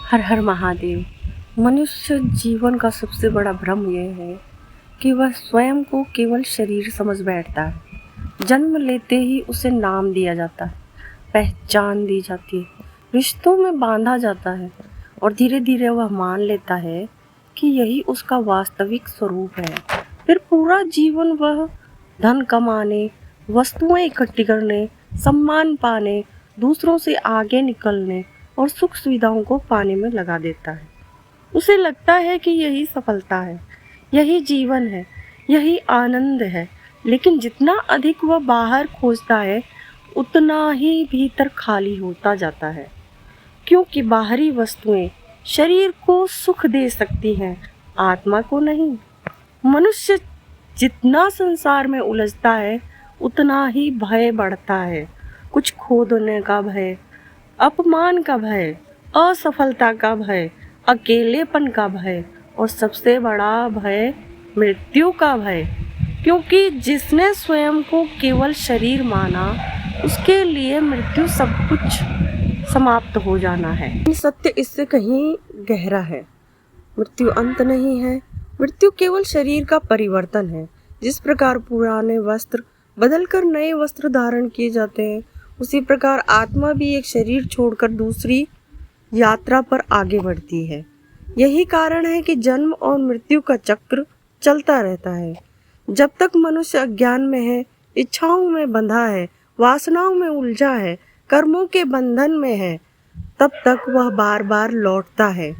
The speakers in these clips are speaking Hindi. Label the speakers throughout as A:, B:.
A: हर हर महादेव। मनुष्य जीवन का सबसे बड़ा भ्रम यह है कि वह स्वयं को केवल शरीर समझ बैठता है। जन्म लेते ही उसे नाम दिया जाता है, पहचान दी जाती है, रिश्तों में बांधा जाता है और धीरे धीरे वह मान लेता है कि यही उसका वास्तविक स्वरूप है। फिर पूरा जीवन वह धन कमाने, वस्तुएं इकट्ठी करने, सम्मान पाने, दूसरों से आगे निकलने और सुख सुविधाओं को पाने में लगा देता है। उसे लगता है कि यही सफलता है, यही जीवन है, यही आनंद है। लेकिन जितना अधिक वह बाहर खोजता है, उतना ही भीतर खाली होता जाता है, क्योंकि बाहरी वस्तुएं शरीर को सुख दे सकती हैं, आत्मा को नहीं। मनुष्य जितना संसार में उलझता है, उतना ही भय बढ़ता है। कुछ खो देने का भय, अपमान का भय, असफलता का भय, अकेलेपन का भय और सबसे बड़ा भय मृत्यु का भय। क्योंकि जिसने स्वयं को केवल शरीर माना, उसके लिए मृत्यु सब कुछ समाप्त हो जाना है। सत्य इससे कहीं गहरा है। मृत्यु अंत नहीं है, मृत्यु केवल शरीर का परिवर्तन है। जिस प्रकार पुराने वस्त्र बदलकर नए वस्त्र धारण किए जाते हैं, उसी प्रकार आत्मा भी एक शरीर छोड़कर दूसरी यात्रा पर आगे बढ़ती है। यही कारण है कि जन्म और मृत्यु का चक्र चलता रहता है। जब तक मनुष्य अज्ञान में है, इच्छाओं में बंधा है, वासनाओं में उलझा है, कर्मों के बंधन में है, तब तक वह बार बार लौटता है,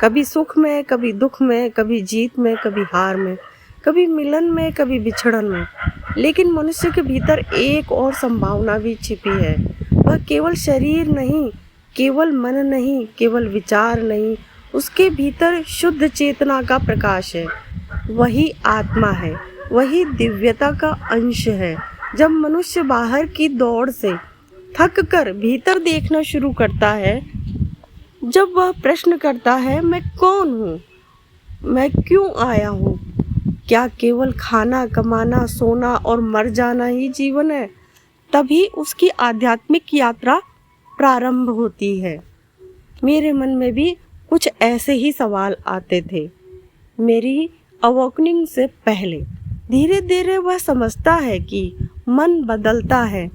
A: कभी सुख में, कभी दुख में, कभी जीत में, कभी हार में, कभी मिलन में, कभी बिछड़न में। लेकिन मनुष्य के भीतर एक और संभावना भी छिपी है। वह केवल शरीर नहीं, केवल मन नहीं, केवल विचार नहीं, उसके भीतर शुद्ध चेतना का प्रकाश है। वही आत्मा है, वही दिव्यता का अंश है। जब मनुष्य बाहर की दौड़ से थक कर भीतर देखना शुरू करता है, जब वह प्रश्न करता है, मैं कौन हूँ, मैं क्यों आया हूँ, क्या केवल खाना, कमाना, सोना और मर जाना ही जीवन है, तभी उसकी आध्यात्मिक यात्रा प्रारंभ होती है। मेरे मन में भी कुछ ऐसे ही सवाल आते थे मेरी अवॉकनिंग से पहले। धीरे धीरे वह समझता है कि मन बदलता है,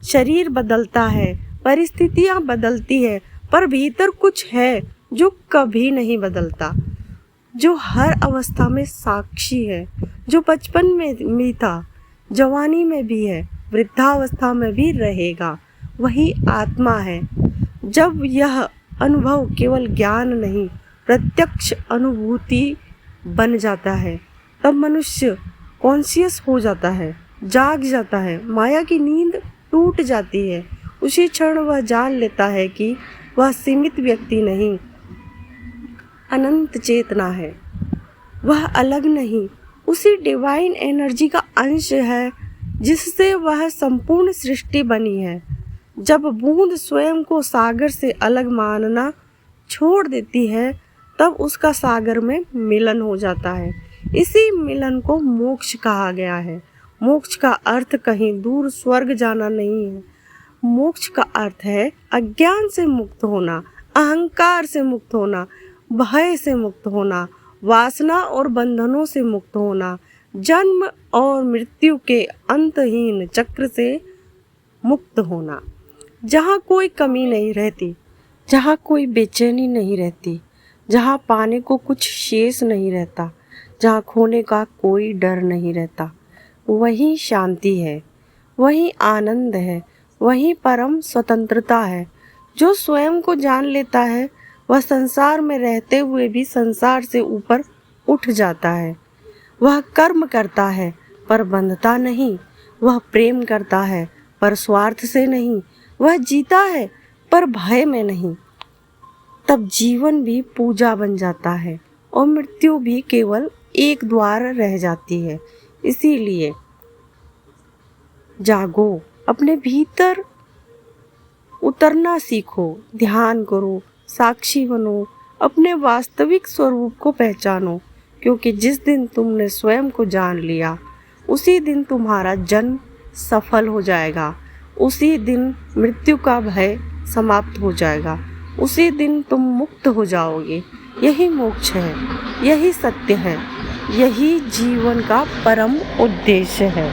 A: शरीर बदलता है, परिस्थितियाँ बदलती है, पर भीतर कुछ है जो कभी नहीं बदलता, जो हर अवस्था में साक्षी है, जो बचपन में भी था, जवानी में भी है, वृद्धावस्था में भी रहेगा। वही आत्मा है। जब यह अनुभव केवल ज्ञान नहीं, प्रत्यक्ष अनुभूति बन जाता है, तब मनुष्य कॉन्शियस हो जाता है, जाग जाता है, माया की नींद टूट जाती है। उसी क्षण वह जान लेता है कि वह सीमित व्यक्ति नहीं, अनंत चेतना है। वह अलग नहीं, उसी डिवाइन एनर्जी का अंश है जिससे वह संपूर्ण सृष्टि बनी है। जब बूंद स्वयं को सागर से अलग मानना छोड़ देती है, तब उसका सागर में मिलन हो जाता है। इसी मिलन को मोक्ष कहा गया है। मोक्ष का अर्थ कहीं दूर स्वर्ग जाना नहीं है। मोक्ष का अर्थ है अज्ञान से मुक्त होना, अहंकार से मुक्त होना, भय से मुक्त होना, वासना और बंधनों से मुक्त होना, जन्म और मृत्यु के अंतहीन चक्र से मुक्त होना। जहाँ कोई कमी नहीं रहती, जहाँ कोई बेचैनी नहीं रहती, जहाँ पाने को कुछ शेष नहीं रहता, जहाँ खोने का कोई डर नहीं रहता, वही शांति है, वही आनंद है, वही परम स्वतंत्रता है। जो स्वयं को जान लेता है, वह संसार में रहते हुए भी संसार से ऊपर उठ जाता है। वह कर्म करता है पर बंधता नहीं, वह प्रेम करता है पर स्वार्थ से नहीं, वह जीता है पर भय में नहीं। तब जीवन भी पूजा बन जाता है और मृत्यु भी केवल एक द्वार रह जाती है। इसीलिए जागो, अपने भीतर उतरना सीखो, ध्यान करो, साक्षी बनो, अपने वास्तविक स्वरूप को पहचानो। क्योंकि जिस दिन तुमने स्वयं को जान लिया, उसी दिन तुम्हारा जन्म सफल हो जाएगा, उसी दिन मृत्यु का भय समाप्त हो जाएगा, उसी दिन तुम मुक्त हो जाओगे। यही मोक्ष है, यही सत्य है, यही जीवन का परम उद्देश्य है।